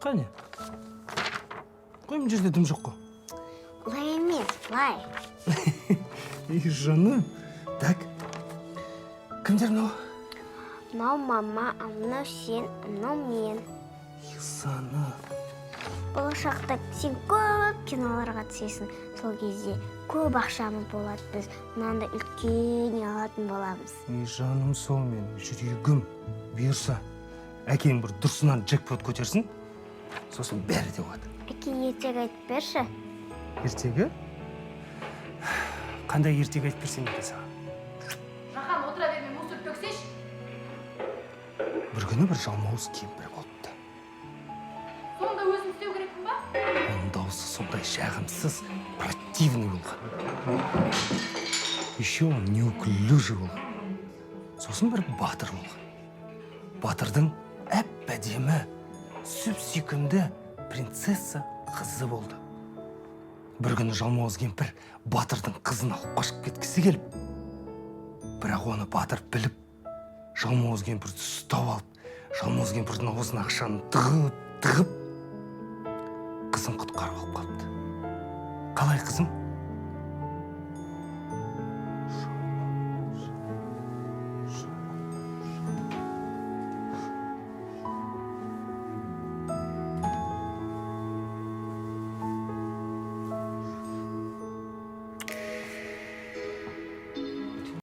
Қане? Қой мына жерде дым жоқ қой. Бұлай емес, бұлай. Ей, жаным. Так. Кімдер мынау? Мынау мама, мынау сен, мынау мен. Ихсаны. Болашақта сен көп киноларға түсесің. Сол кезде көп ақшамыз болады, біз мынандай үлкен үй алатын боламыз. Ей, жаным, сол мен жүрегім. Бұйырса, әкең бір дұрысынан джекпот көтерсін, сосын бәрі де болады. Әке, ертегі айтып берші. Ертегі? Қандай ертегі айтып берсем екен саған? Жахан, отыра бермей мусор төксеш. Бір күні бір жалмауыз кемпір болыпты. Сонда өзім істеу керекпін ба? Оның дауысы сондай жағымсыз, противный болған. Еще он неуклюжий болған. Сосын бір батыр болған. Батырдың әп-әдемі, сүп-сүйкімді принцесса қызы болды. Бір күні жалмауыз кемпір батырдың қызын алып қашып кеткісі келіп, бірақ оны батыр біліп, жалмауыз кемпірді ұстап алып, жалмауыз кемпірдің аузына ақшаны тығып, қызын құтқарып алып қалыпты. Қалай қызым?